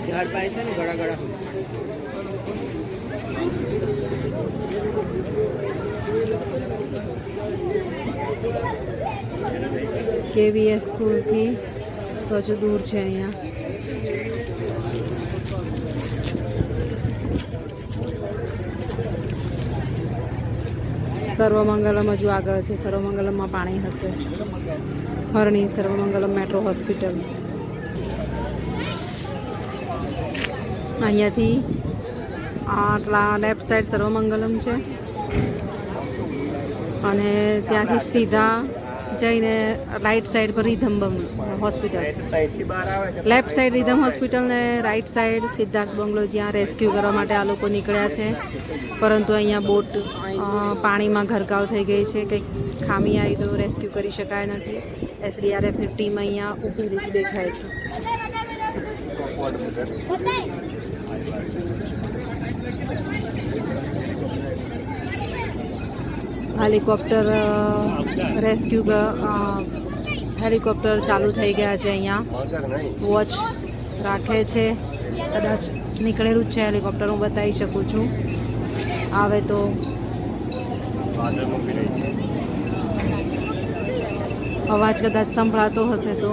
ઝાડ પાય છે ને ગળા ગળા. KVS સ્કૂલથી તો હજુ દૂર છે અહીંયા. સર્વમંગલમ હજુ આગળ છે. સર્વમંગલમમાં પાણી હશે. હરણી સર્વમંગલમ મેટ્રો હોસ્પિટલ. અહીંયાથી આટલા લેફ્ટ સાઈડ સર્વમંગલમ છે અને ત્યાંથી સીધા જઈને રાઈટ સાઈડ પર rhythm hospital. Left side rhythm hospital ને રાઈટ સાઈડ સિદ્ધાર્થ બંગલો, જ્યાં રેસ્ક્યુ કરવા માટે આ લોકો નીકળ્યા છે. પરંતુ અહીંયા બોટ પાણીમાં ગરકાવ થઈ ગઈ છે. કંઈક ખામી આવી તો રેસ્ક્યુ કરી શકાય નથી. SDRFની ટીમ અહીંયા ઊભી જ દેખાય છે. હેલિકોપ્ટર હેલિકોપ્ટર ચાલુ થઈ ગયા છે. અહીંયા વોચ રાખે છે. કદાચ નીકળેલું જ છે હેલિકોપ્ટર. હું બતાવી શકું છું. આવે તો અવાજ કદાચ સંભળાતો હશે તો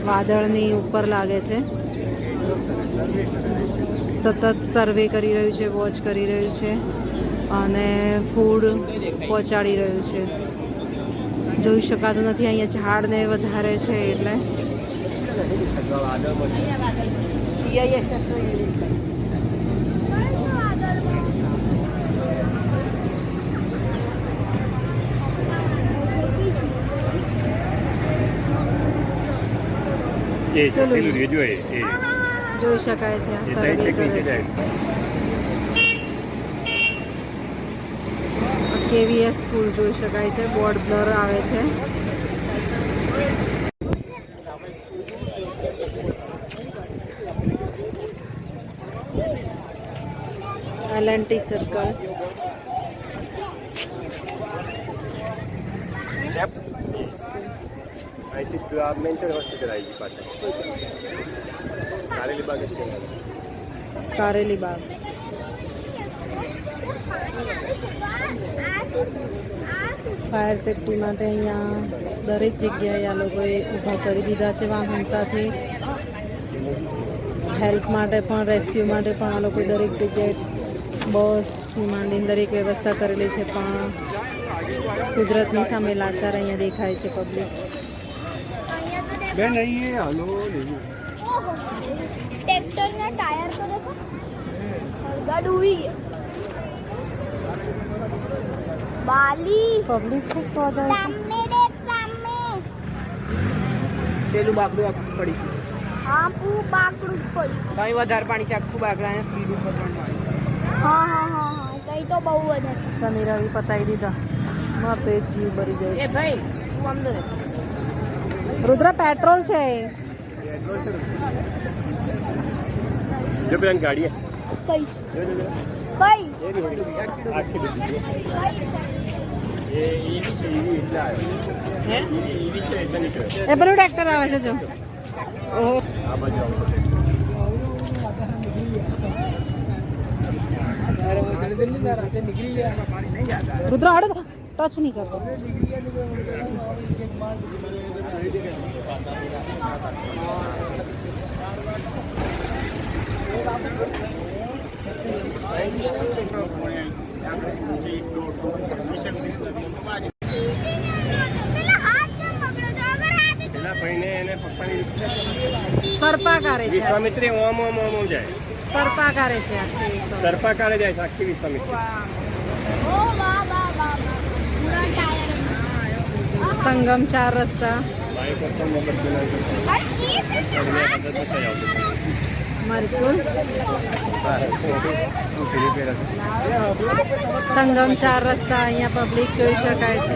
વાદળની ઉપર લાગે છે. સતત સર્વે કરી રહ્યું છે, વોચ કરી રહ્યું છે અને ફૂડ પહોંચાડી રહ્યું છે. જોઈ શકાતું નથી. અહીંયા ઝાડને વધારે છે એટલે જોઈ શકાય છે. આ સર્વે કરે છે. KVS સ્કૂલ જોઈ શકાય છે. બોર્ડ બ્લર આવે છે. LNT circle. मेंटल हॉस्पिटल आएगी पास कारेली बाग. કારેલી બાગ. ફાયર સેફ્ટી માટે અહીંયા દરેક જગ્યાએ આ લોકોએ ઊભા કરી દીધા છે વાહન સાથે. હેલ્પ માટે પણ, રેસ્ક્યુ માટે પણ આ લોકોએ દરેક જગ્યાએ બસથી માંડીને દરેક વ્યવસ્થા કરેલી છે. પણ કુદરતની સામે લાચાર અહીંયા દેખાય છે પબ્લિક. ट्रैक्टर का टायर को देखो, गड़ हुई है बाली. પબ્લિક ખૂબ પહોંચે છે. सामने देख, सामने પેલું બાકડું આખું પડી ગયું. हाँ पूरा बाकड़ू पड़ी. કઈ વધારે પાણી છે. આખું બાકડા અહીંયા સીડ ઉપર પણ પાણી. हाँ हाँ हाँ हाँ कहीं तो बहु વધારે. શનિ રવિ પતાવી દીધા. માં પેટ જીવ ભરી જાય છે. ભાઈ તું અંદર રુદ્ર પેટ્રોલ છે. जो भी गाड़ी है कई कई એ પેલું ટ્રેક્ટર આવે છે જો. ઓહો રુદ્ર હડો ટચ નહીં કરતો. સર્પાકારે છે. વિશ્વામિત્રી ઓમ ઓમ ઓમ ઓમ જાય. સર્પાકારે છે. સર્પાકારે જાય સાક્ષી વિશ્વામિત્રી. ओ वाह वाह वाह पूरा टायर. સંગમ 4 રસ્તા. મારી સ્કૂલ સંગમ 4 રસ્તા. અહીંયા પબ્લિક જોઈ શકાય છે.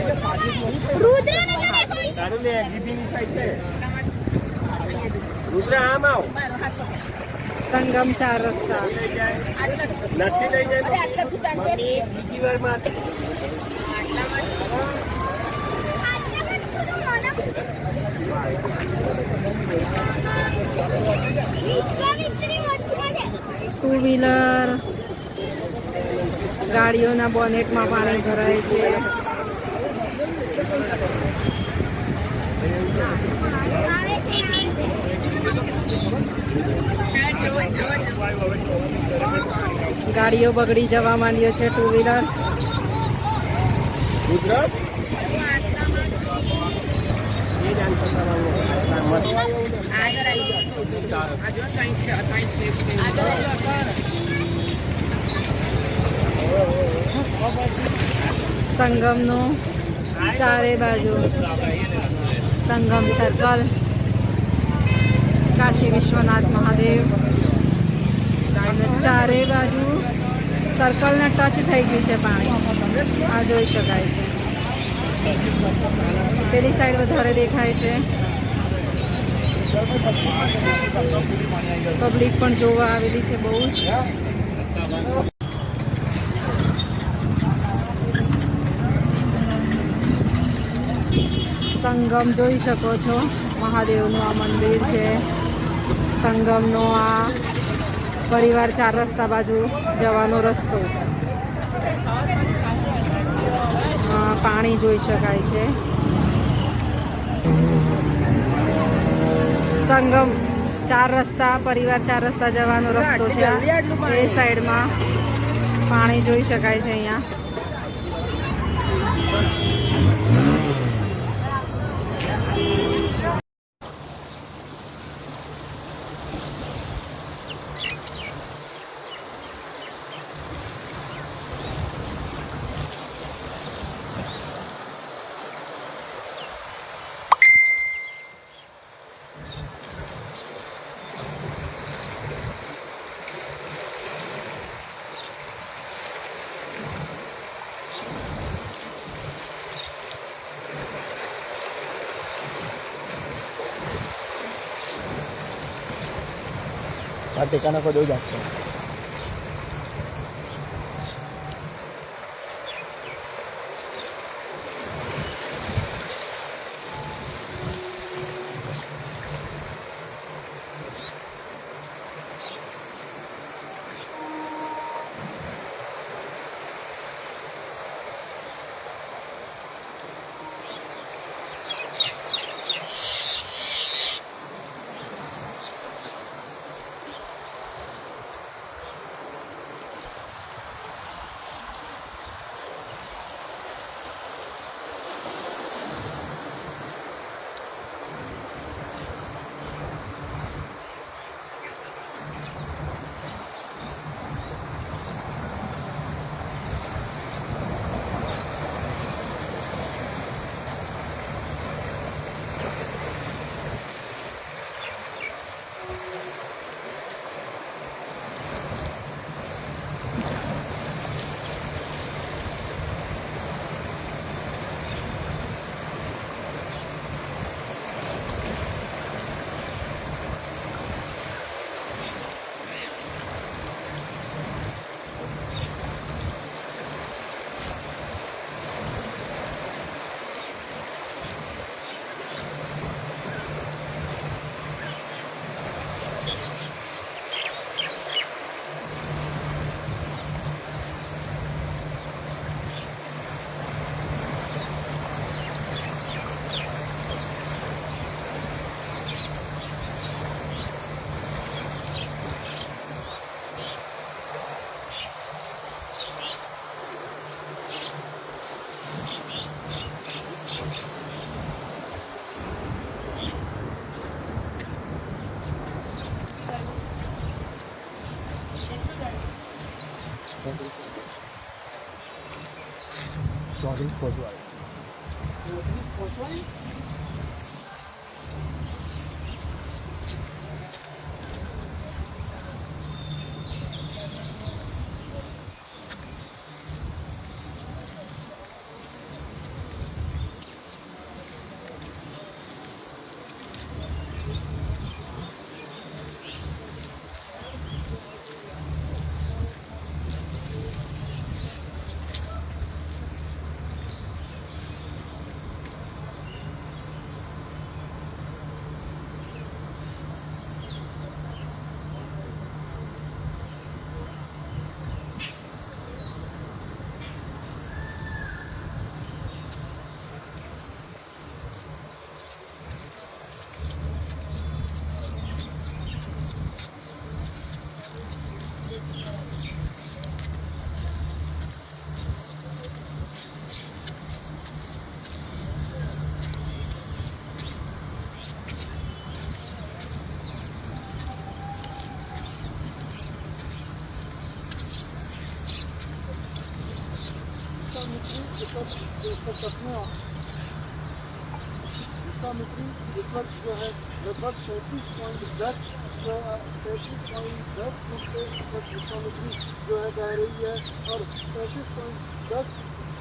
રુદ્ર આમ આવ. સંગમ 4 રસ્તા. નથી લઈ જાય બીજી વાર માં. વિશ્વામિત્રી વચમાં છે. ટુ વ્હીલર ગાડીઓના બોનેટમાં પાણી ભરાય છે. આવે છે. ગાડીઓ બગડી જવા માંડ્યો છે. ટુ વ્હીલર ગુજરાત એ જ આન્સર કરવાનું. સંગમનું ચારે બાજુ સંગમ સર્કલ, કાશી વિશ્વનાથ મહાદેવ અને ચારે બાજુ સર્કલને ટચ થઈ ગયું છે પાણી. આ જોઈ શકાય છે. પેલી સાઈડ વધારે દેખાય છે. પબ્લિક પણ જોવા આવેલી છે બહુ જ. સંગમ જોઈ શકો છો. મહાદેવનું આ મંદિર છે. સંગમનો આ પરિવાર ચાર રસ્તા બાજુ જવાનો રસ્તો. પાણી જોઈ શકાય છે. સંગમ ચાર રસ્તા, પરિવાર ચાર રસ્તા જવાનો રસ્તો છે. એ સાઈડમાં પાણી જોઈ શકાય છે અહીંયા. टेकाना को देऊ जास्त. ચોવીસ પહોંચવા विश्वामित्री इस वक्त जो है लगभग 33.10 फुट पे इस वक्त विश्वामित्री जो है बह रही है और 33.10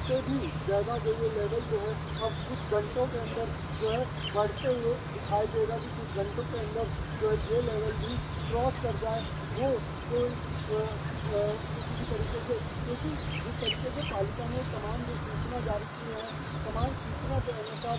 से भी ज़्यादा जो ये लेवल जो है अब कुछ घंटों के अंदर जो है बढ़ते हुए दिखाई देगा कि कुछ घंटों के अंदर जो है ये लेवल भी क्रॉस कर जाए वो कोई किसी तरीके से, क्योंकि जिस तरीके से पालिका ने तमाम जो सूचना जारी की है, तमाम सूचना के अनुसार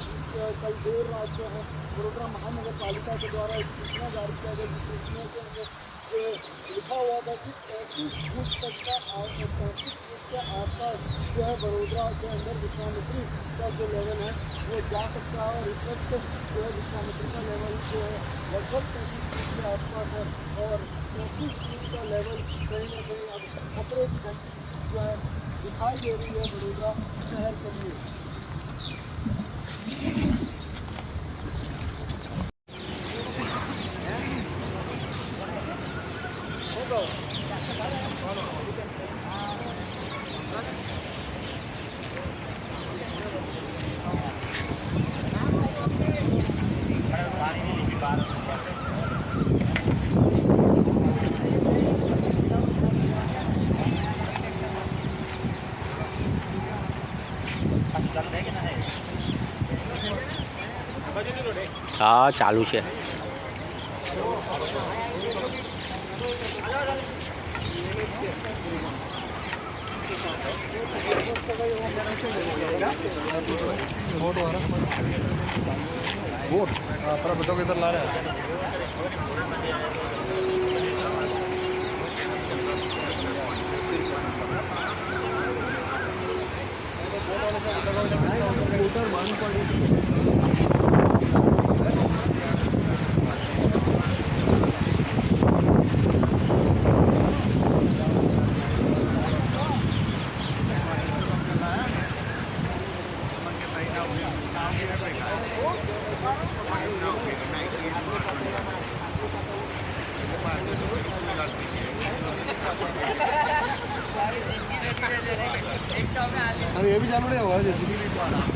कल देर रात जो है वडोदरा महानगर पालिका के द्वारा एक सूचना जारी किया गया, जिस सूचना के अंदर लिखा हुआ था कि 35 फुट तक का 35 फुट के आसपास जो है वडोदरा के अंदर विश्वामित्री का जो लेवल है वो जा सकता है और इस वक्त जो है विश्वामित्री का लेवल जो है लगभग 35 फुट के आसपास है और 35 फुट का लेवल कहीं ना कहीं अब खतरे की घंटी जो है दिखाई दे रही है वडोदरा शहर के लिए। हाँ चालू है। बोट पर बताओ किधर ला रहे हैं। अरे ये भी चालू नहीं होगा जैसे